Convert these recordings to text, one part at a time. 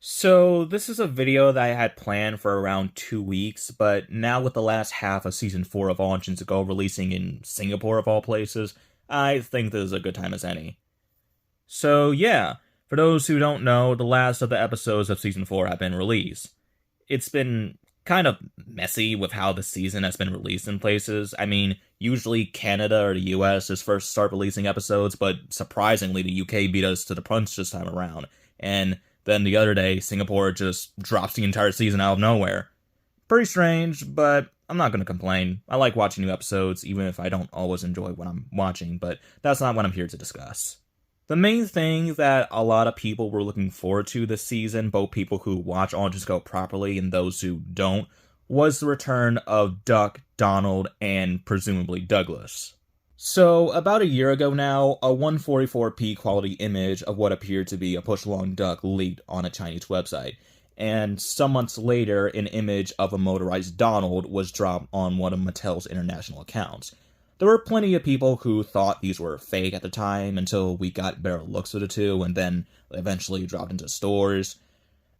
So, this is a video that I had planned for around 2 weeks, but now with the last half of season 4 of Origins to Go releasing in Singapore of all places, I think this is a good time as any. So, yeah, for those who don't know, the last of the episodes of season 4 have been released. It's been kind of messy with how the season has been released in places. I mean, usually Canada or the US is first start releasing episodes, but surprisingly, the UK beat us to the punch this time around. And then the other day, Singapore just drops the entire season out of nowhere. Pretty strange, but I'm not going to complain. I like watching new episodes, even if I don't always enjoy what I'm watching, but that's not what I'm here to discuss. The main thing that a lot of people were looking forward to this season, both people who watch All Just Go properly and those who don't, was the return of Duck, Donald, and presumably Douglas. So, about a year ago now, a 144p quality image of what appeared to be a push-along duck leaked on a Chinese website, and some months later, an image of a motorized Donald was dropped on one of Mattel's international accounts. There were plenty of people who thought these were fake at the time until we got better looks of the two, and then eventually dropped into stores.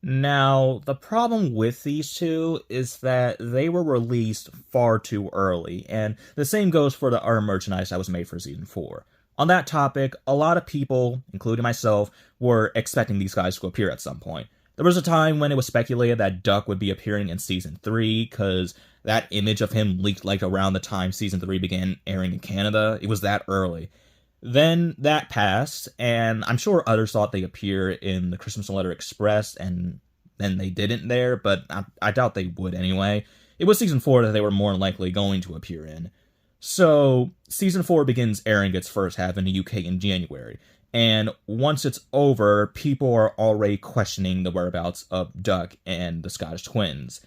Now, the problem with these two is that they were released far too early, and the same goes for the other merchandise that was made for Season 4. On that topic, a lot of people, including myself, were expecting these guys to appear at some point. There was a time when it was speculated that Duck would be appearing in Season 3, because that image of him leaked like around the time Season 3 began airing in Canada. It was that early. Then that passed, and I'm sure others thought they appear in the Christmas Letter Express, and then they didn't there, but I doubt they would anyway. It was Season 4 that they were more likely going to appear in. So, Season 4 begins airing its first half in the UK in January, and once it's over, people are already questioning the whereabouts of Duck and the Scottish twins.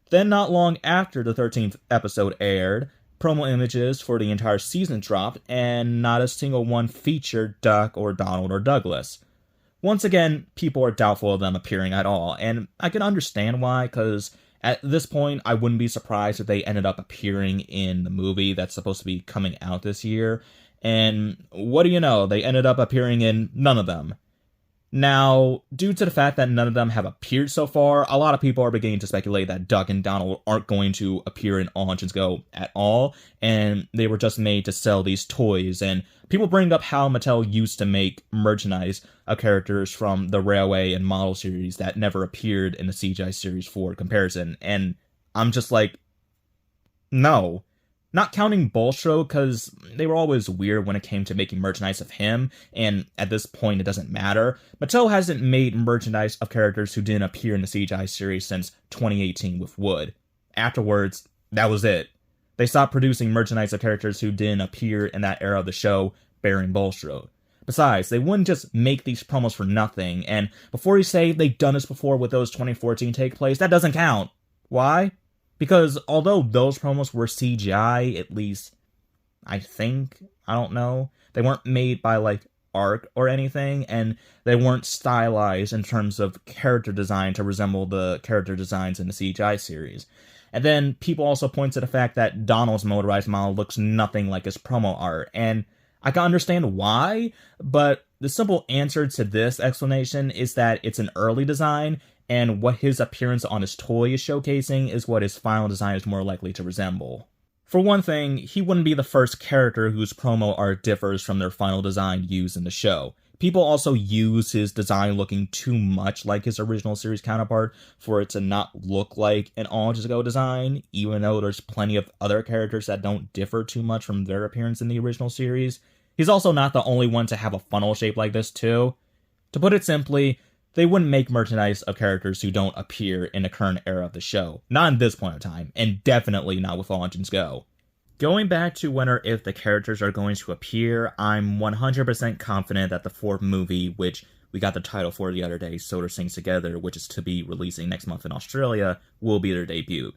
Then, not long after the 13th episode aired, promo images for the entire season dropped, and not a single one featured Duck or Donald or Douglas. Once again, people are doubtful of them appearing at all, and I can understand why, because at this point, I wouldn't be surprised if they ended up appearing in the movie that's supposed to be coming out this year, and what do you know, they ended up appearing in none of them. Now, due to the fact that none of them have appeared so far, a lot of people are beginning to speculate that Duck and Donald aren't going to appear in All Engines Go at all, and they were just made to sell these toys, and people bring up how Mattel used to make merchandise of characters from the Railway and Model series that never appeared in the CGI series for comparison, and I'm just like, no. Not counting Bolshoi, because they were always weird when it came to making merchandise of him, and at this point it doesn't matter. Mattel hasn't made merchandise of characters who didn't appear in the CGI series since 2018 with Wood. Afterwards, that was it. They stopped producing merchandise of characters who didn't appear in that era of the show, bearing Bolshoi. Besides, they wouldn't just make these promos for nothing, and before you say they've done this before with those 2014 take place, that doesn't count. Why? Because although those promos were CGI, at least, I think, I don't know, they weren't made by, like, ARC or anything, and they weren't stylized in terms of character design to resemble the character designs in the CGI series. And then people also point to the fact that Donald's motorized model looks nothing like his promo art, and I can understand why, but the simple answer to this explanation is that it's an early design, and what his appearance on his toy is showcasing is what his final design is more likely to resemble. For one thing, he wouldn't be the first character whose promo art differs from their final design used in the show. People also use his design looking too much like his original series counterpart for it to not look like an All Just Go design, even though there's plenty of other characters that don't differ too much from their appearance in the original series. He's also not the only one to have a funnel shape like this too. To put it simply, they wouldn't make merchandise of characters who don't appear in the current era of the show. Not in this point of time, and definitely not with All Engines Go. Going back to when or if the characters are going to appear, I'm 100% confident that the fourth movie, which we got the title for the other day, Soda Sings Together, which is to be releasing next month in Australia, will be their debut.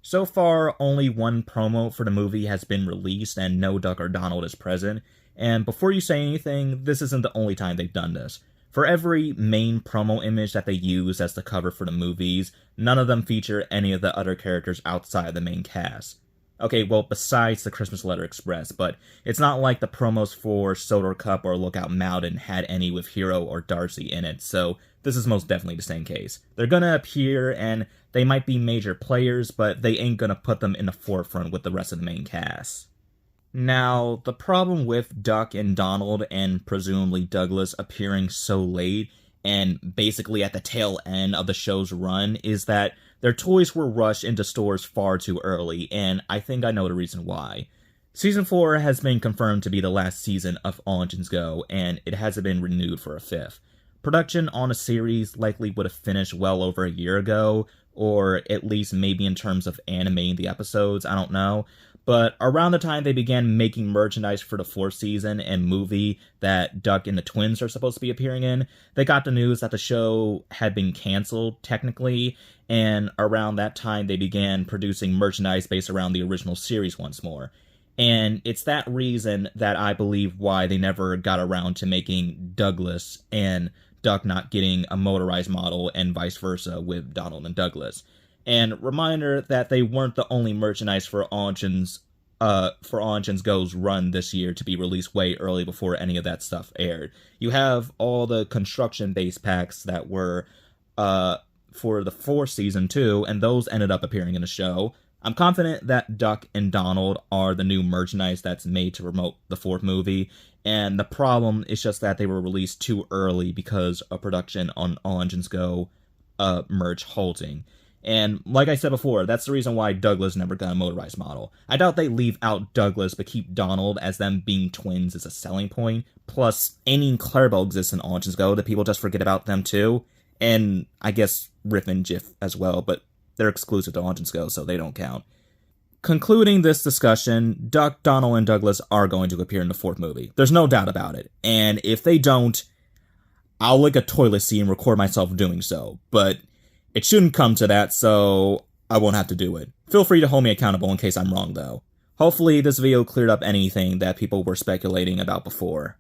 So far, only one promo for the movie has been released and no Duck or Donald is present, and before you say anything, this isn't the only time they've done this. For every main promo image that they use as the cover for the movies, none of them feature any of the other characters outside the main cast. Okay, well, besides the Christmas Letter Express, but it's not like the promos for Sodor Cup or Lookout Mountain had any with Hero or Darcy in it, so this is most definitely the same case. They're gonna appear, and they might be major players, but they ain't gonna put them in the forefront with the rest of the main cast. Now, the problem with Duck and Donald and presumably Douglas appearing so late and basically at the tail end of the show's run is that their toys were rushed into stores far too early, and I think I know the reason why. Season 4 has been confirmed to be the last season of All Engines Go, and it hasn't been renewed for a fifth. Production on a series likely would have finished well over a year ago, or at least maybe in terms of animating the episodes, I don't know. But around the time they began making merchandise for the fourth season and movie that Duck and the twins are supposed to be appearing in, they got the news that the show had been canceled, technically, and around that time they began producing merchandise based around the original series once more. And it's that reason that I believe why they never got around to making Douglas and Duck not getting a motorized model and vice versa with Donald and Douglas. And reminder that they weren't the only merchandise for All Engines Go's run this year to be released way early before any of that stuff aired. You have all the construction-based packs that were for the fourth season too, and those ended up appearing in the show. I'm confident that Duck and Donald are the new merchandise that's made to promote the fourth movie, and the problem is just that they were released too early because of production on All Engines Go merch halting. And like I said before, that's the reason why Douglas never got a motorized model. I doubt they leave out Douglas but keep Donald, as them being twins is a selling point. Plus, Amy and Clarabelle exist in All Engines Go, that people just forget about them too. And I guess Riff and Jiff as well, but they're exclusive to All Engines Go, so they don't count. Concluding this discussion, Duck, Donald, and Douglas are going to appear in the fourth movie. There's no doubt about it. And if they don't, I'll lick a toilet seat and record myself doing so. But it shouldn't come to that, so I won't have to do it. Feel free to hold me accountable in case I'm wrong, though. Hopefully this video cleared up anything that people were speculating about before.